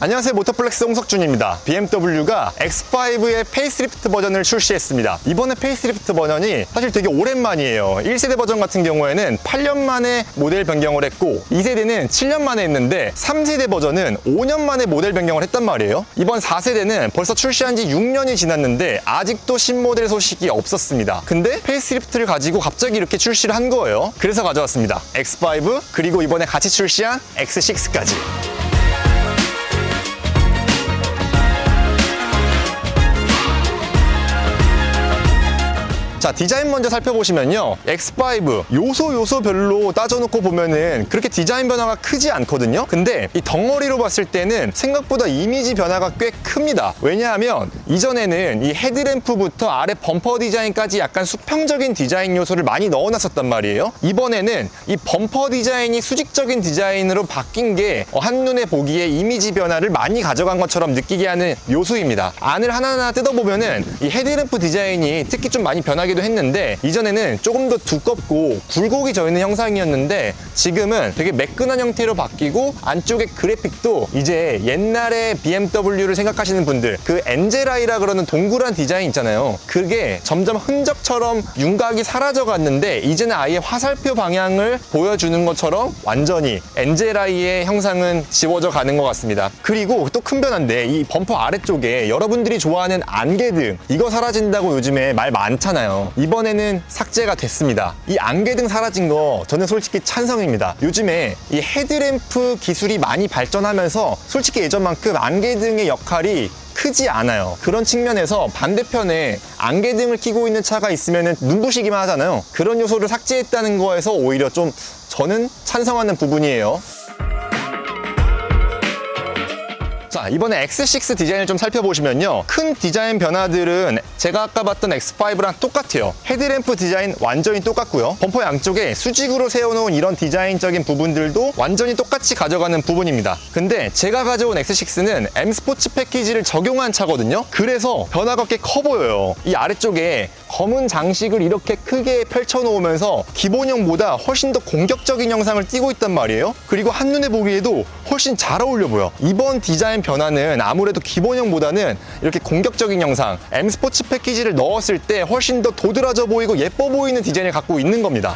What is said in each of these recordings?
안녕하세요, 모터플렉스 홍석준입니다. BMW가 X5의 페이스리프트 버전을 출시했습니다. 이번에 페이스리프트 버전이 사실 되게 오랜만이에요. 1세대 버전 같은 경우에는 8년 만에 모델 변경을 했고 2세대는 7년 만에 했는데 3세대 버전은 5년 만에 모델 변경을 했단 말이에요. 이번 4세대는 벌써 출시한 지 6년이 지났는데 아직도 신모델 소식이 없었습니다. 근데 페이스리프트를 가지고 갑자기 이렇게 출시를 한 거예요. 그래서 가져왔습니다. X5 그리고 이번에 같이 출시한 X6까지. 자, 디자인 먼저 살펴보시면요, X5 요소별로 따져놓고 보면은 그렇게 디자인 변화가 크지 않거든요. 근데 이 덩어리로 봤을 때는 생각보다 이미지 변화가 꽤 큽니다. 왜냐하면 이전에는 이 헤드램프부터 아래 범퍼 디자인까지 약간 수평적인 디자인 요소를 많이 넣어놨었단 말이에요. 이번에는 이 범퍼 디자인이 수직적인 디자인으로 바뀐 게 한눈에 보기에 이미지 변화를 많이 가져간 것처럼 느끼게 하는 요소입니다. 안을 하나하나 뜯어보면은 이 헤드램프 디자인이 특히 좀 많이 변하게 했는데 이전에는 조금 더 두껍고 굴곡이 져 있는 형상이었는데 지금은 되게 매끈한 형태로 바뀌고 안쪽에 그래픽도 이제 옛날에 BMW를 생각하시는 분들 그 엔젤아이라 그러는 동그란 디자인 있잖아요. 그게 점점 흔적처럼 윤곽이 사라져 갔는데 이제는 아예 화살표 방향을 보여주는 것처럼 완전히 엔젤아이의 형상은 지워져 가는 것 같습니다. 그리고 또 큰 변화인데 이 범퍼 아래쪽에 여러분들이 좋아하는 안개등 이거 사라진다고 요즘에 말 많잖아요. 이번에는 삭제가 됐습니다. 이 안개등 사라진 거 저는 솔직히 찬성입니다. 요즘에 이 헤드램프 기술이 많이 발전하면서 솔직히 예전만큼 안개등의 역할이 크지 않아요. 그런 측면에서 반대편에 안개등을 끼고 있는 차가 있으면 눈부시기만 하잖아요. 그런 요소를 삭제했다는 거에서 오히려 좀 저는 찬성하는 부분이에요. 자, 이번에 X6 디자인을 좀 살펴보시면요, 큰 디자인 변화들은 제가 아까 봤던 X5랑 똑같아요. 헤드램프 디자인 완전히 똑같고요. 범퍼 양쪽에 수직으로 세워놓은 이런 디자인적인 부분들도 완전히 똑같이 가져가는 부분입니다. 근데 제가 가져온 X6는 M 스포츠 패키지를 적용한 차거든요. 그래서 변화가 꽤 커 보여요. 이 아래쪽에 검은 장식을 이렇게 크게 펼쳐놓으면서 기본형보다 훨씬 더 공격적인 형상을 띠고 있단 말이에요. 그리고 한눈에 보기에도 훨씬 잘 어울려 보여. 이번 디자인 변화는 아무래도 기본형보다는 이렇게 공격적인 형상, M 스포츠 패키지를 넣었을 때 훨씬 더 도드라져 보이고 예뻐 보이는 디자인을 갖고 있는 겁니다.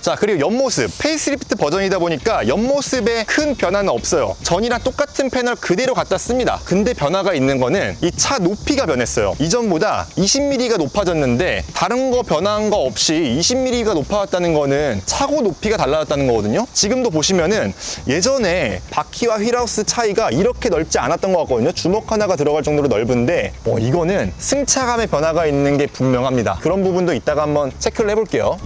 자, 그리고 옆모습, 페이스리프트 버전이다 보니까 옆모습에 큰 변화는 없어요. 전이랑 똑같은 패널 그대로 갖다 씁니다. 근데 변화가 있는 거는 이 차 높이가 변했어요. 이전보다 20mm가 높아졌는데 다른 거 변화한 거 없이 20mm가 높아졌다는 거는 차고 높이가 달라졌다는 거거든요. 지금도 보시면은 예전에 바퀴와 휠하우스 차이가 이렇게 넓지 않았던 것 같거든요. 주먹 하나가 들어갈 정도로 넓은데 이거는 승차감의 변화가 있는 게 분명합니다. 그런 부분도 이따가 한번 체크를 해볼게요.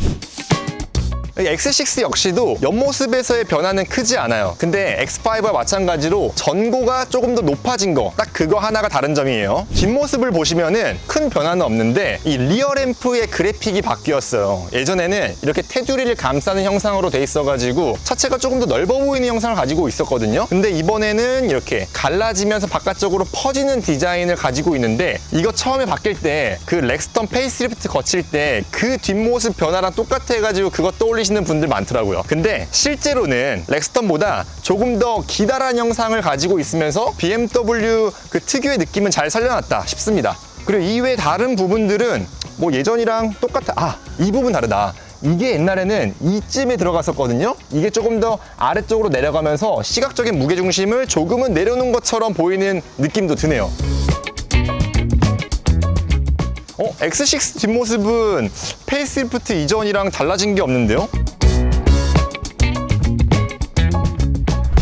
X6 역시도 옆모습에서의 변화는 크지 않아요. 근데 X5와 마찬가지로 전고가 조금 더 높아진 거, 딱 그거 하나가 다른 점이에요. 뒷모습을 보시면은 큰 변화는 없는데 이 리어 램프의 그래픽이 바뀌었어요. 예전에는 이렇게 테두리를 감싸는 형상으로 돼 있어가지고 차체가 조금 더 넓어 보이는 형상을 가지고 있었거든요. 근데 이번에는 이렇게 갈라지면서 바깥쪽으로 퍼지는 디자인을 가지고 있는데 이거 처음에 바뀔 때 그 렉스턴 페이스리프트 거칠 때 그 뒷모습 변화랑 똑같아가지고 그거 떠올리시는 분들 많더라고요. 근데 실제로는 렉스턴보다 조금 더 기다란 형상을 가지고 있으면서 BMW 그 특유의 느낌은 잘 살려놨다 싶습니다. 그리고 이외에 다른 부분들은 뭐 예전이랑 똑같아. 이 부분 다르다. 이게 옛날에는 이쯤에 들어갔었거든요. 이게 조금 더 아래쪽으로 내려가면서 시각적인 무게중심을 조금은 내려놓은 것처럼 보이는 느낌도 드네요. X6 뒷모습은 페이스리프트 이전이랑 달라진 게 없는데요?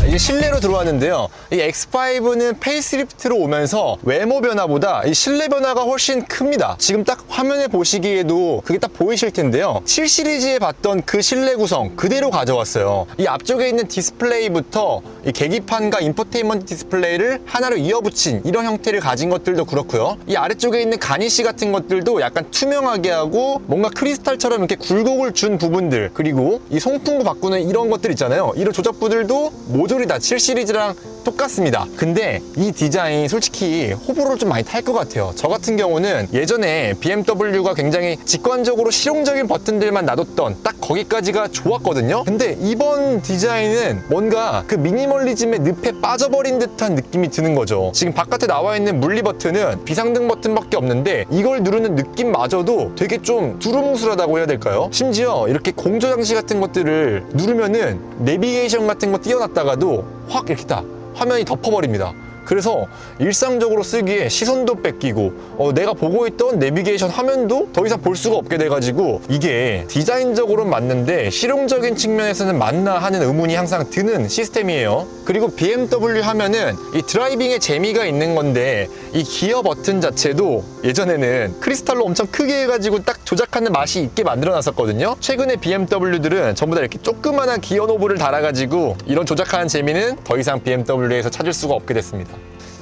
이제 실내로 들어왔는데요. 이 X5는 페이스리프트로 오면서 외모 변화보다 이 실내 변화가 훨씬 큽니다. 지금 딱 화면에 보시기에도 그게 딱 보이실 텐데요. 7 시리즈에 봤던 그 실내 구성 그대로 가져왔어요. 이 앞쪽에 있는 디스플레이부터 이 계기판과 인포테인먼트 디스플레이를 하나로 이어붙인 이런 형태를 가진 것들도 그렇고요. 이 아래쪽에 있는 가니쉬 같은 것들도 약간 투명하게 하고 뭔가 크리스탈처럼 이렇게 굴곡을 준 부분들, 그리고 이 송풍구 바꾸는 이런 것들 있잖아요. 이런 조작부들도 모조리 다 7 시리즈랑 똑같습니다. 근데 이 디자인 솔직히 호불호를 좀 많이 탈 것 같아요. 저 같은 경우는 예전에 BMW가 굉장히 직관적으로 실용적인 버튼들만 놔뒀던 딱 거기까지가 좋았거든요. 근데 이번 디자인은 뭔가 그 미니멀리즘의 늪에 빠져버린 듯한 느낌이 드는 거죠. 지금 바깥에 나와 있는 물리 버튼은 비상등 버튼밖에 없는데 이걸 누르는 느낌마저도 되게 좀 두루뭉술하다고 해야 될까요? 심지어 이렇게 공조 장치 같은 것들을 누르면은 내비게이션 같은 거 띄워놨다가도 확 이렇게 딱 화면이 덮어버립니다. 그래서 일상적으로 쓰기에 시선도 뺏기고 내가 보고 있던 내비게이션 화면도 더 이상 볼 수가 없게 돼가지고 이게 디자인적으로는 맞는데 실용적인 측면에서는 맞나 하는 의문이 항상 드는 시스템이에요. 그리고 BMW 하면은 이 드라이빙에 재미가 있는 건데 이 기어 버튼 자체도 예전에는 크리스탈로 엄청 크게 해가지고 딱 조작하는 맛이 있게 만들어 놨었거든요. 최근에 BMW들은 전부 다 이렇게 조그만한 기어 노브를 달아가지고 이런 조작하는 재미는 더 이상 BMW에서 찾을 수가 없게 됐습니다.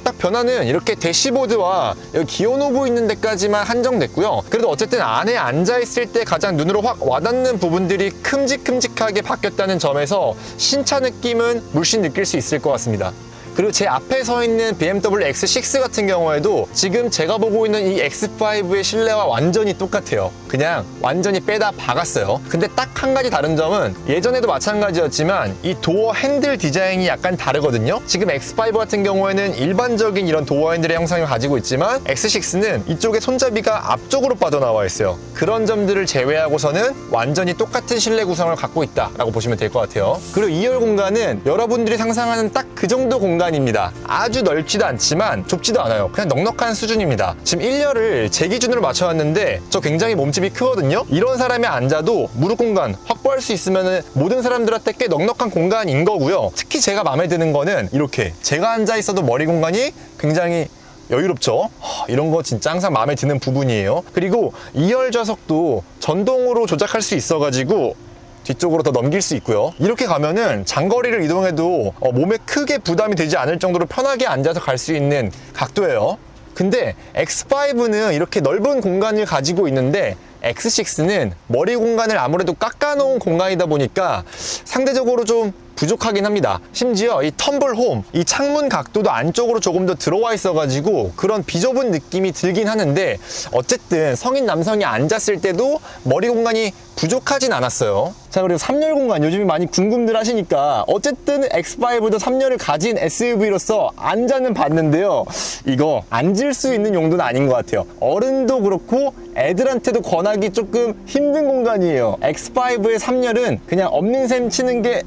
딱 변화는 이렇게 대시보드와 여기 기어 노브 있는 데까지만 한정됐고요. 그래도 어쨌든 안에 앉아있을 때 가장 눈으로 확 와닿는 부분들이 큼직큼직하게 바뀌었다는 점에서 신차 느낌은 물씬 느낄 수 있을 것 같습니다. 그리고 제 앞에 서 있는 BMW X6 같은 경우에도 지금 제가 보고 있는 이 X5의 실내와 완전히 똑같아요. 그냥 완전히 빼다 박았어요. 근데 딱 한 가지 다른 점은 예전에도 마찬가지였지만 이 도어 핸들 디자인이 약간 다르거든요. 지금 X5 같은 경우에는 일반적인 이런 도어 핸들의 형상을 가지고 있지만 X6는 이쪽에 손잡이가 앞쪽으로 빠져나와 있어요. 그런 점들을 제외하고서는 완전히 똑같은 실내 구성을 갖고 있다라고 보시면 될 것 같아요. 그리고 2열 공간은 여러분들이 상상하는 딱 그 정도 공간입니다. 아주 넓지도 않지만 좁지도 않아요. 그냥 넉넉한 수준입니다. 지금 1열을 제 기준으로 맞춰왔는데 저 굉장히 몸집이 크거든요. 이런 사람이 앉아도 무릎 공간 확보할 수 있으면 모든 사람들한테 꽤 넉넉한 공간인 거고요. 특히 제가 마음에 드는 거는 이렇게 제가 앉아 있어도 머리 공간이 굉장히 여유롭죠. 이런 거 진짜 항상 마음에 드는 부분이에요. 그리고 2열 좌석도 전동으로 조작할 수 있어가지고 뒤쪽으로 더 넘길 수 있고요. 이렇게 가면은 장거리를 이동해도 몸에 크게 부담이 되지 않을 정도로 편하게 앉아서 갈 수 있는 각도예요. 근데 X5는 이렇게 넓은 공간을 가지고 있는데 X6는 머리 공간을 아무래도 깎아놓은 공간이다 보니까 상대적으로 좀 부족하긴 합니다. 심지어 이 텀블 홈, 이 창문 각도도 안쪽으로 조금 더 들어와 있어가지고 그런 비좁은 느낌이 들긴 하는데 어쨌든 성인 남성이 앉았을 때도 머리 공간이 부족하진 않았어요. 자, 그리고 3열 공간 요즘에 많이 궁금들 하시니까 어쨌든 X5도 3열을 가진 SUV로서 앉아는 봤는데요. 이거 앉을 수 있는 용도는 아닌 것 같아요. 어른도 그렇고 애들한테도 권하기 조금 힘든 공간이에요. X5의 3열은 그냥 없는 셈 치는 게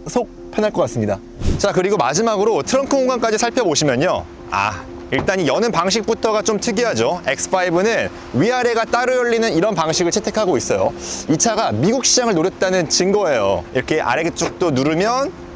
속 편할 것 같습니다. 자, 그리고 마지막으로 트렁크 공간까지 살펴보시면요. 일단 이 여는 방식부터가 좀 특이하죠. X5는 위아래가 따로 열리는 이런 방식을 채택하고 있어요. 이 차가 미국 시장을 노렸다는 증거예요. 이렇게 아래 쪽도 누르면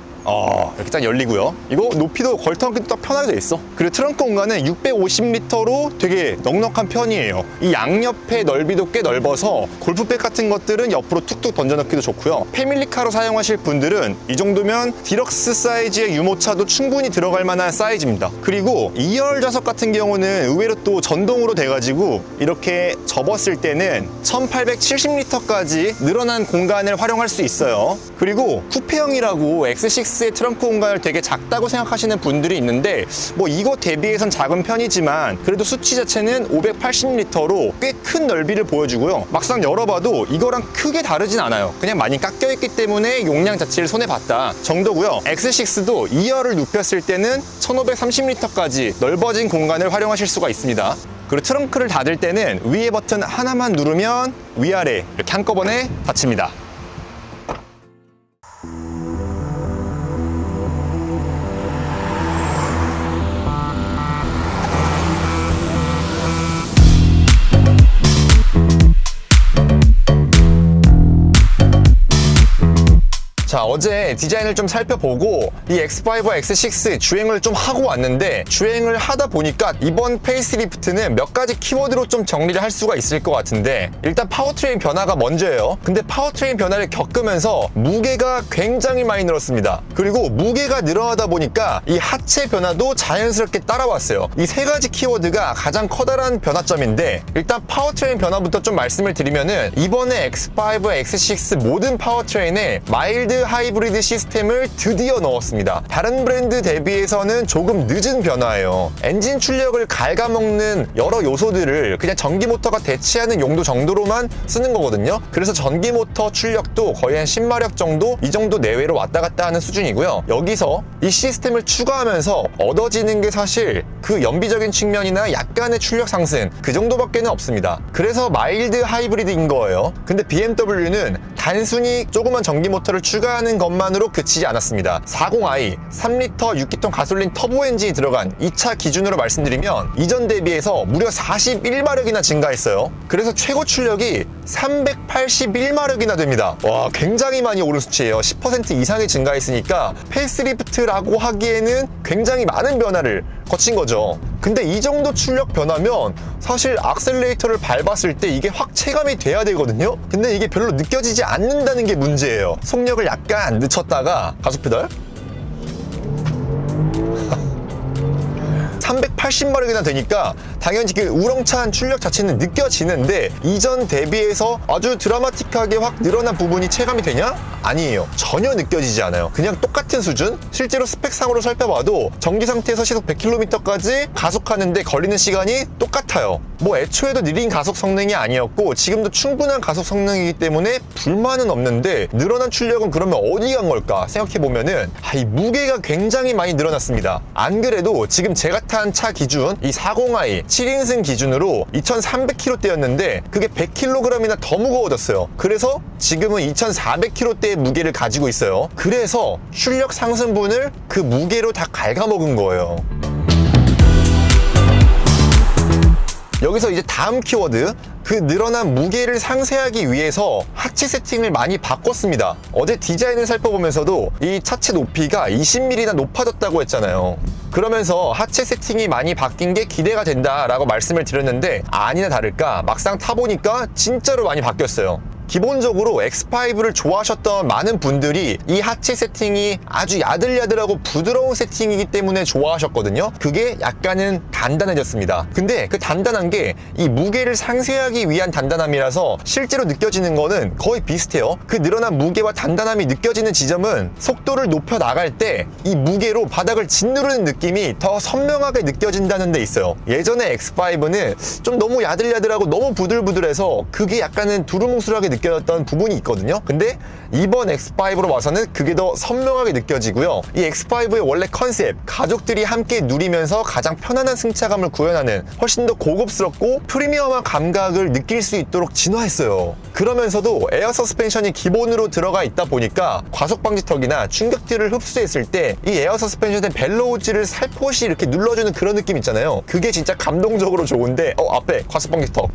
이렇게 딱 열리고요. 이거 높이도 걸터놓기도 딱 편하게 돼 있어. 그리고 트렁크 공간은 650리터로 되게 넉넉한 편이에요. 이 양옆의 넓이도 꽤 넓어서 골프백 같은 것들은 옆으로 툭툭 던져넣기도 좋고요. 패밀리카로 사용하실 분들은 이 정도면 디럭스 사이즈의 유모차도 충분히 들어갈 만한 사이즈입니다. 그리고 2열 좌석 같은 경우는 의외로 또 전동으로 돼가지고 이렇게 접었을 때는 1870리터까지 늘어난 공간을 활용할 수 있어요. 그리고 쿠페형이라고 X6의 트렁크 공간을 되게 작다고 생각하시는 분들이 있는데 뭐 이거 대비해선 작은 편이지만 그래도 수치 자체는 580리터로 꽤 큰 넓이를 보여주고요. 막상 열어봐도 이거랑 크게 다르진 않아요. 그냥 많이 깎여있기 때문에 용량 자체를 손해봤다 정도고요. X6도 2열을 눕혔을 때는 1530리터까지 넓어진 공간을 활용하실 수가 있습니다. 그리고 트렁크를 닫을 때는 위에 버튼 하나만 누르면 위아래 이렇게 한꺼번에 닫힙니다. 자, 어제 디자인을 좀 살펴보고 이 X5와 X6 주행을 좀 하고 왔는데 주행을 하다 보니까 이번 페이스리프트는 몇 가지 키워드로 좀 정리를 할 수가 있을 것 같은데 일단 파워트레인 변화가 먼저예요. 근데 파워트레인 변화를 겪으면서 무게가 굉장히 많이 늘었습니다. 그리고 무게가 늘어나다 보니까 이 하체 변화도 자연스럽게 따라왔어요. 이 세 가지 키워드가 가장 커다란 변화점인데 일단 파워트레인 변화부터 좀 말씀을 드리면은 이번에 X5, X6 모든 파워트레인에 마일드 하이브리드 시스템을 드디어 넣었습니다. 다른 브랜드 대비해서는 조금 늦은 변화예요. 엔진 출력을 갉아먹는 여러 요소들을 그냥 전기 모터가 대체하는 용도 정도로만 쓰는 거거든요. 그래서 전기 모터 출력도 거의 한 10마력 정도, 이 정도 내외로 왔다 갔다 하는 수준이고요. 여기서 이 시스템을 추가하면서 얻어지는 게 사실 그 연비적인 측면이나 약간의 출력 상승, 그 정도밖에는 없습니다. 그래서 마일드 하이브리드인 거예요. 근데 BMW는 단순히 조그만 전기 모터를 추가하는 것만으로 그치지 않았습니다. 40i 3리터 6기통 가솔린 터보 엔진이 들어간 이 차 기준으로 말씀드리면 이전 대비해서 무려 41마력이나 증가했어요. 그래서 최고 출력이 381마력이나 됩니다. 와, 굉장히 많이 오른 수치예요. 10% 이상이 증가했으니까 페이스리프트라고 하기에는 굉장히 많은 변화를 거친 거죠. 근데 이 정도 출력 변화면 사실 악셀레이터를 밟았을 때 이게 확 체감이 돼야 되거든요. 근데 이게 별로 느껴지지 않는다는 게 문제예요. 속력을 약간 늦췄다가 가속 페달 380마력이나 되니까 당연히 그 우렁찬 출력 자체는 느껴지는데 이전 대비해서 아주 드라마틱하게 확 늘어난 부분이 체감이 되냐? 아니에요. 전혀 느껴지지 않아요. 그냥 똑같은 수준? 실제로 스펙상으로 살펴봐도 정지 상태에서 시속 100km까지 가속하는데 걸리는 시간이 똑같아요. 뭐 애초에도 느린 가속 성능이 아니었고 지금도 충분한 가속 성능이기 때문에 불만은 없는데 늘어난 출력은 그러면 어디 간 걸까 생각해보면은 이 무게가 굉장히 많이 늘어났습니다. 안 그래도 지금 제가 탄 차 기준 이 40i 7인승 기준으로 2300kg대였는데 그게 100kg이나 더 무거워졌어요. 그래서 지금은 2400kg대의 무게를 가지고 있어요. 그래서 출력 상승분을 그 무게로 다 갉아먹은 거예요. 여기서 이제 다음 키워드, 그 늘어난 무게를 상쇄하기 위해서 하체 세팅을 많이 바꿨습니다. 어제 디자인을 살펴보면서도 이 차체 높이가 20mm나 높아졌다고 했잖아요. 그러면서 하체 세팅이 많이 바뀐 게 기대가 된다라고 말씀을 드렸는데 아니나 다를까 막상 타보니까 진짜로 많이 바뀌었어요. 기본적으로 X5를 좋아하셨던 많은 분들이 이 하체 세팅이 아주 야들야들하고 부드러운 세팅이기 때문에 좋아하셨거든요. 그게 약간은 단단해졌습니다. 근데 그 단단한 게 이 무게를 상쇄하기 위한 단단함이라서 실제로 느껴지는 거는 거의 비슷해요. 그 늘어난 무게와 단단함이 느껴지는 지점은 속도를 높여 나갈 때 이 무게로 바닥을 짓누르는 느낌이 더 선명하게 느껴진다는 데 있어요. 예전에 X5는 좀 너무 야들야들하고 너무 부들부들해서 그게 약간은 두루뭉술하게 느껴졌던 부분이 있거든요. 근데 이번 X5로 와서는 그게 더 선명하게 느껴지고요. 이 X5의 원래 컨셉, 가족들이 함께 누리면서 가장 편안한 승차감을 구현하는 훨씬 더 고급스럽고 프리미엄한 감각을 느낄 수 있도록 진화했어요. 그러면서도 에어 서스펜션이 기본으로 들어가 있다 보니까 과속 방지턱이나 충격들을 흡수했을 때 이 에어 서스펜션의 벨로우즈를 살포시 이렇게 눌러주는 그런 느낌 있잖아요. 그게 진짜 감동적으로 좋은데 앞에 과속 방지턱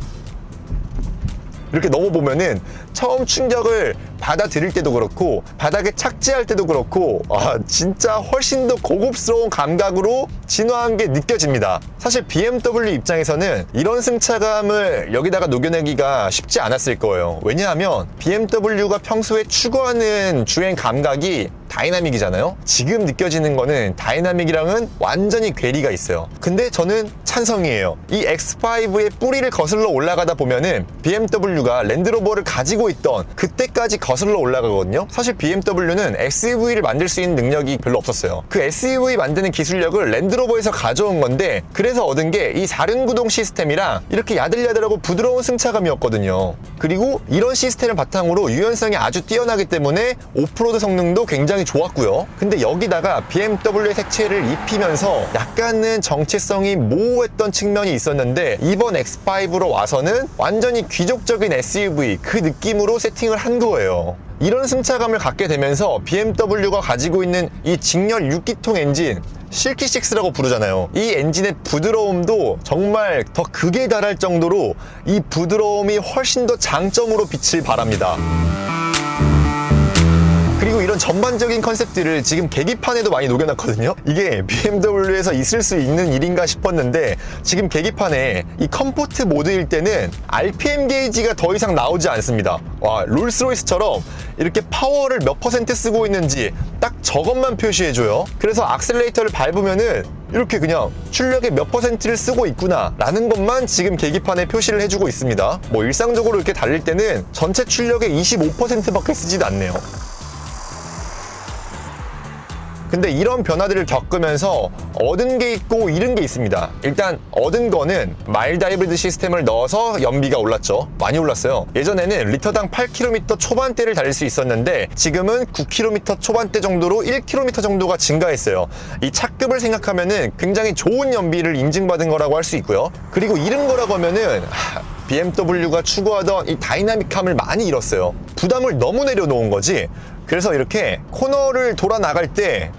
이렇게 넘어보면은 처음 충격을 받아들일 때도 그렇고 바닥에 착지할 때도 그렇고 진짜 훨씬 더 고급스러운 감각으로 진화한 게 느껴집니다. 사실 BMW 입장에서는 이런 승차감을 여기다가 녹여내기가 쉽지 않았을 거예요. 왜냐하면 BMW가 평소에 추구하는 주행 감각이 다이나믹이잖아요. 지금 느껴지는 거는 다이나믹이랑은 완전히 괴리가 있어요. 근데 저는 찬성이에요. 이 X5의 뿌리를 거슬러 올라가다 보면은 BMW가 랜드로버를 가지고 있던 그때까지 거슬러 올라가거든요. 사실 BMW는 SUV를 만들 수 있는 능력이 별로 없었어요. 그 SUV 만드는 기술력을 랜드로버에서 가져온 건데 그래서 얻은 게 이 4륜구동 시스템이랑 이렇게 야들야들하고 부드러운 승차감이었거든요. 그리고 이런 시스템을 바탕으로 유연성이 아주 뛰어나기 때문에 오프로드 성능도 굉장히 좋았고요. 근데 여기다가 BMW의 색채를 입히면서 약간은 정체성이 모호했던 측면이 있었는데 이번 X5로 와서는 완전히 귀족적인 SUV 그 느낌으로 세팅을 한 거예요. 이런 승차감을 갖게 되면서 BMW가 가지고 있는 이 직렬 6기통 엔진 실키6라고 부르잖아요. 이 엔진의 부드러움도 정말 더 극에 달할 정도로 이 부드러움이 훨씬 더 장점으로 빛을 발합니다. 그리고 이런 전반적인 컨셉들을 지금 계기판에도 많이 녹여놨거든요. 이게 BMW에서 있을 수 있는 일인가 싶었는데 지금 계기판에 이 컴포트 모드일 때는 RPM 게이지가 더 이상 나오지 않습니다. 와, 롤스로이스처럼 이렇게 파워를 몇 퍼센트 쓰고 있는지 딱 저것만 표시해줘요. 그래서 악셀레이터를 밟으면은 이렇게 그냥 출력의 몇 퍼센트를 쓰고 있구나 라는 것만 지금 계기판에 표시를 해주고 있습니다. 뭐 일상적으로 이렇게 달릴 때는 전체 출력의 25%밖에 쓰지도 않네요. 근데 이런 변화들을 겪으면서 얻은 게 있고 잃은 게 있습니다. 일단 얻은 거는 마일드 하이브리드 시스템을 넣어서 연비가 올랐죠. 많이 올랐어요. 예전에는 리터당 8km 초반대를 달릴 수 있었는데 지금은 9km 초반대 정도로 1km 정도가 증가했어요. 이 차급을 생각하면은 굉장히 좋은 연비를 인증받은 거라고 할 수 있고요. 그리고 잃은 거라고 하면은 BMW가 추구하던 이 다이나믹함을 많이 잃었어요. 부담을 너무 내려놓은 거지. 그래서 이렇게 코너를 돌아 나갈 때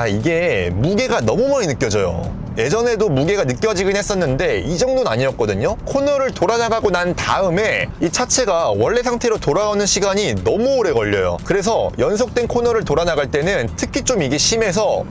이게 무게가 너무 많이 느껴져요. 예전에도 무게가 느껴지긴 했었는데 이 정도는 아니었거든요. 코너를 돌아 나가고 난 다음에 이 차체가 원래 상태로 돌아오는 시간이 너무 오래 걸려요. 그래서 연속된 코너를 돌아 나갈 때는 특히 좀 이게 심해서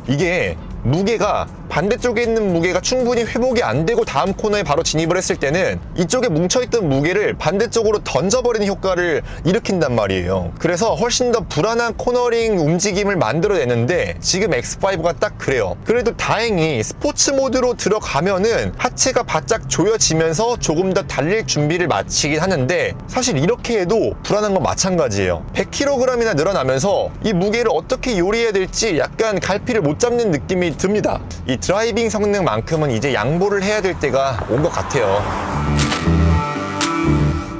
이게 무게가 반대쪽에 있는 무게가 충분히 회복이 안 되고 다음 코너에 바로 진입을 했을 때는 이쪽에 뭉쳐있던 무게를 반대쪽으로 던져버리는 효과를 일으킨단 말이에요. 그래서 훨씬 더 불안한 코너링 움직임을 만들어내는데 지금 X5가 딱 그래요. 그래도 다행히 스포츠 모드로 들어가면은 하체가 바짝 조여지면서 조금 더 달릴 준비를 마치긴 하는데 사실 이렇게 해도 불안한 건 마찬가지예요. 100kg이나 늘어나면서 이 무게를 어떻게 요리해야 될지 약간 갈피를 못 잡는 느낌이 듭니다. 이 드라이빙 성능만큼은 이제 양보를 해야 될 때가 온 것 같아요.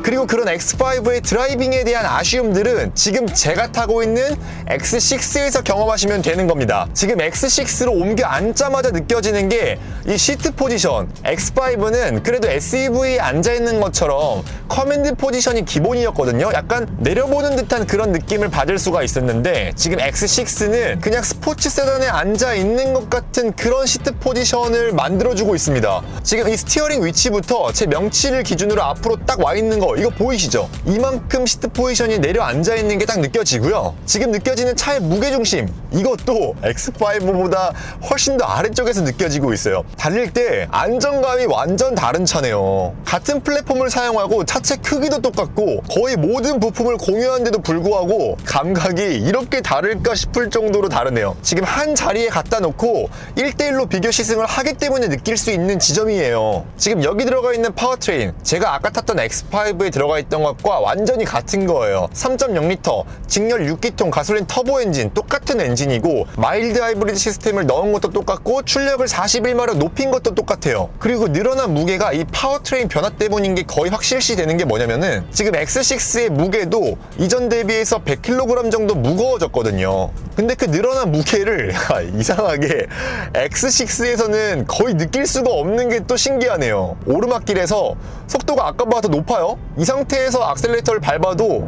그리고 그런 X5의 드라이빙에 대한 아쉬움들은 지금 제가 타고 있는 X6에서 경험하시면 되는 겁니다. 지금 X6로 옮겨 앉자마자 느껴지는 게 이 시트 포지션. X5는 그래도 SUV에 앉아있는 것처럼 커맨드 포지션이 기본이었거든요. 약간 내려보는 듯한 그런 느낌을 받을 수가 있었는데 지금 X6는 그냥 스포츠 세단에 앉아있는 것 같은 그런 시트 포지션을 만들어주고 있습니다. 지금 이 스티어링 위치부터 제 명치를 기준으로 앞으로 딱 와 있는 거 이거 보이시죠? 이만큼 시트 포지션이 내려 앉아 있는 게 딱 느껴지고요. 지금 느껴지는 차의 무게중심 이것도 X5보다 훨씬 더 아래쪽에서 느껴지고 있어요. 달릴 때 안정감이 완전 다른 차네요. 같은 플랫폼을 사용하고 차체 크기도 똑같고 거의 모든 부품을 공유하는데도 불구하고 감각이 이렇게 다를까 싶을 정도로 다르네요. 지금 한 자리에 갖다 놓고 1대1로 비교 시승을 하기 때문에 느낄 수 있는 지점이에요. 지금 여기 들어가 있는 파워트레인 제가 아까 탔던 X5에 들어가 있던 것과 완전히 같은 거예요. 3.0L 직렬 6기통 가솔린 터보 엔진 똑같은 엔진이고 마일드 하이브리드 시스템을 넣은 것도 똑같고 출력을 41마력 높인 것도 똑같아요. 그리고 늘어난 무게가 이 파워트레인 변화 때문인 게 거의 확실시 되는 게 뭐냐면은 지금 X6의 무게도 이전 대비해서 100kg 정도 무거워졌거든요. 근데 그 늘어난 무게를 이상하게 X6에서는 거의 느낄 수가 없는 게 또 신기하네요. 오르막길에서 속도가 아까보다 더 높아요. 이 상태에서 악셀레이터를 밟아도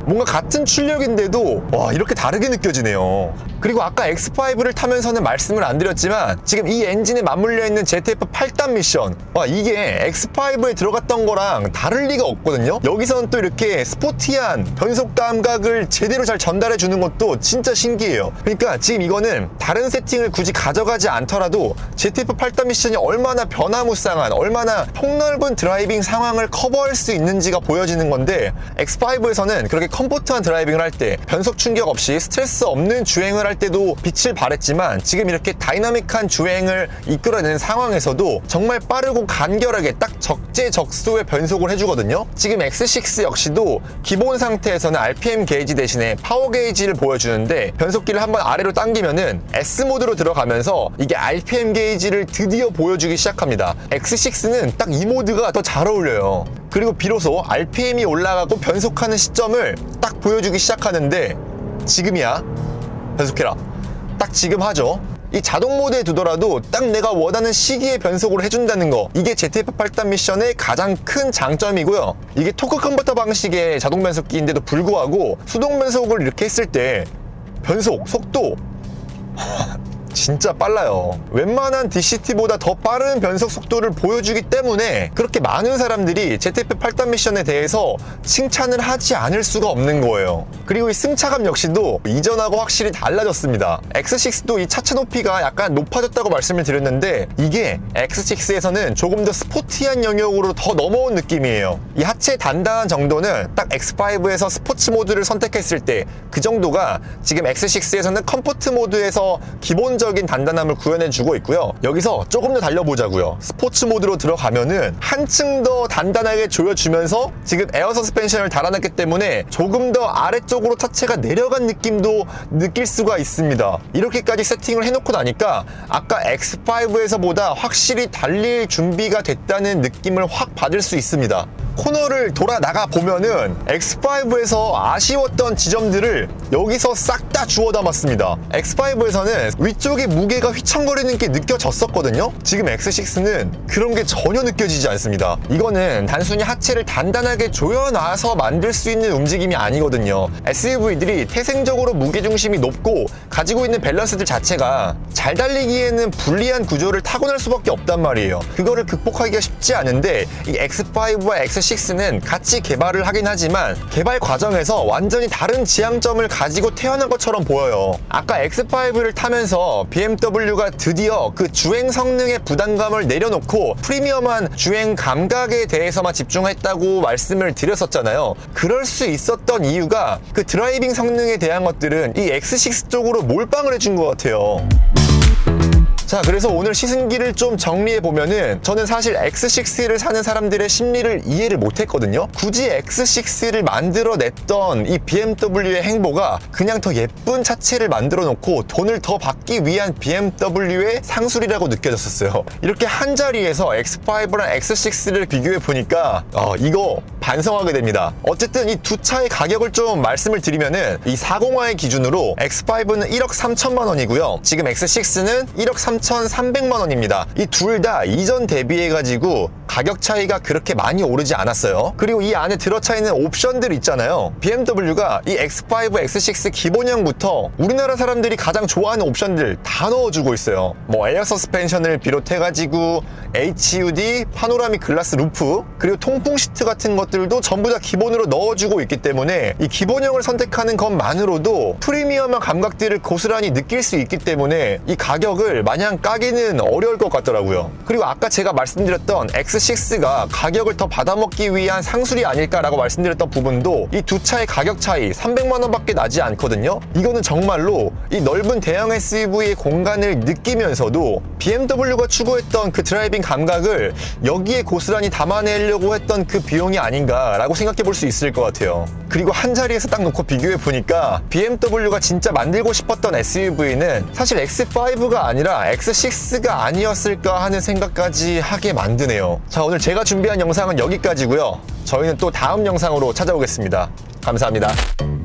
뭔가 같은 출력인데도 이렇게 다르게 느껴지네요. 그리고 아까 X5를 타면서는 말씀을 안 드렸지만 지금 이 엔진에 맞물려 있는 ZF 8단 미션 이게 X5에 들어갔던 거랑 다를 리가 없거든요. 여기서는 또 이렇게 스포티한 변속 감각을 제대로 잘 전달해 주는 것도 진짜 신기해요. 그러니까 지금 이거는 다른 세팅을 굳이 가져가지 않더라도 ZF 8단 미션이 얼마나 변화무쌍한 얼마나 폭넓은 드라이빙 상황을 커버할 수 있는지가 보여지는 건데 X5에서는 그렇게 컴포트한 드라이빙을 할 때 변속 충격 없이 스트레스 없는 주행을 할 때도 빛을 발했지만 지금 이렇게 다이나믹한 주행을 이끌어내는 상황에서도 정말 빠르고 간결하게 딱 적재적소의 변속을 해주거든요. 지금 X6 역시도 기본 상태에서는 RPM 게이지 대신에 파워 게이지를 보여주는데 변속기를 한번 아래로 당기면은 S 모드로 들어가면서 이게 RPM 게이지를 드디어 보여주기 시작합니다. X6는 딱 이 모드가 더 잘 어울려요. 그리고 비로소 RPM이 올라가고 변속하는 시점을 딱 보여주기 시작하는데 지금이야. 변속해라. 딱 지금 하죠. 이 자동 모드에 두더라도 딱 내가 원하는 시기에 변속을 해준다는 거 이게 ZF 8단 미션의 가장 큰 장점이고요. 이게 토크 컨버터 방식의 자동 변속기인데도 불구하고 수동 변속을 이렇게 했을 때 변속 속도 진짜 빨라요. 웬만한 DCT보다 더 빠른 변속 속도를 보여주기 때문에 그렇게 많은 사람들이 ZF 8단 미션에 대해서 칭찬을 하지 않을 수가 없는 거예요. 그리고 이 승차감 역시도 이전하고 확실히 달라졌습니다. X6도 이 차체 높이가 약간 높아졌다고 말씀을 드렸는데 이게 X6에서는 조금 더 스포티한 영역으로 더 넘어온 느낌이에요. 이 하체 단단한 정도는 딱 X5에서 스포츠 모드를 선택했을 때 그 정도가 지금 X6에서는 컴포트 모드에서 기본적으로 기본적인 단단함을 구현해주고 있고요. 여기서 조금 더 달려보자고요. 스포츠 모드로 들어가면은 한층 더 단단하게 조여주면서 지금 에어 서스펜션을 달아놨기 때문에 조금 더 아래쪽으로 차체가 내려간 느낌도 느낄 수가 있습니다. 이렇게까지 세팅을 해놓고 나니까 아까 X5에서보다 확실히 달릴 준비가 됐다는 느낌을 확 받을 수 있습니다. 코너를 돌아 나가 보면은 X5에서 아쉬웠던 지점들을 여기서 싹 다 주워 담았습니다. X5에서는 위쪽에 무게가 휘청거리는 게 느껴졌었거든요. 지금 X6는 그런 게 전혀 느껴지지 않습니다. 이거는 단순히 하체를 단단하게 조여놔서 만들 수 있는 움직임이 아니거든요. SUV들이 태생적으로 무게중심이 높고 가지고 있는 밸런스들 자체가 잘 달리기에는 불리한 구조를 타고날 수밖에 없단 말이에요. 그거를 극복하기가 쉽지 않은데 이 X5와 X6는 같이 개발을 하긴 하지만 개발 과정에서 완전히 다른 지향점을 가지고 태어난 것처럼 보여요. 아까 X5를 타면서 BMW가 드디어 그 주행 성능의 부담감을 내려놓고 프리미엄한 주행 감각에 대해서만 집중했다고 말씀을 드렸었잖아요. 그럴 수 있었던 이유가 그 드라이빙 성능에 대한 것들은 이 X6 쪽으로 몰빵을 해준 것 같아요. 자, 그래서 오늘 시승기를 좀 정리해보면은 저는 사실 X6를 사는 사람들의 심리를 이해를 못했거든요. 굳이 X6를 만들어냈던 이 BMW의 행보가 그냥 더 예쁜 차체를 만들어 놓고 돈을 더 받기 위한 BMW의 상술이라고 느껴졌었어요. 이렇게 한 자리에서 X5랑 X6를 비교해보니까 이거 반성하게 됩니다. 어쨌든 이 두 차의 가격을 좀 말씀을 드리면은 이 40화의 기준으로 X5는 1억 3천만 원이고요. 지금 X6는 1억 3,300만 원입니다. 이 둘 다 이전 대비해가지고 가격 차이가 그렇게 많이 오르지 않았어요. 그리고 이 안에 들어차 있는 옵션들 있잖아요. BMW가 이 X5, X6 기본형부터 우리나라 사람들이 가장 좋아하는 옵션들 다 넣어주고 있어요. 뭐 에어 서스펜션을 비롯해가지고 HUD, 파노라믹 글라스 루프, 그리고 통풍 시트 같은 것들도 전부 다 기본으로 넣어주고 있기 때문에 이 기본형을 선택하는 것만으로도 프리미엄한 감각들을 고스란히 느낄 수 있기 때문에 이 가격을 마냥 까기는 어려울 것 같더라고요. 그리고 아까 제가 말씀드렸던 X6가 가격을 더 받아먹기 위한 상술이 아닐까라고 말씀드렸던 부분도 이 두 차의 가격 차이 300만 원밖에 나지 않거든요. 이거는 정말로 이 넓은 대형 SUV의 공간을 느끼면서도 BMW가 추구했던 그 드라이빙 감각을 여기에 고스란히 담아내려고 했던 그 비용이 아닌가라고 생각해 볼 수 있을 것 같아요. 그리고 한 자리에서 딱 놓고 비교해 보니까 BMW가 진짜 만들고 싶었던 SUV는 사실 X5가 아니라 X6가 아니었을까 하는 생각까지 하게 만드네요. 자, 오늘 제가 준비한 영상은 여기까지고요. 저희는 또 다음 영상으로 찾아오겠습니다. 감사합니다.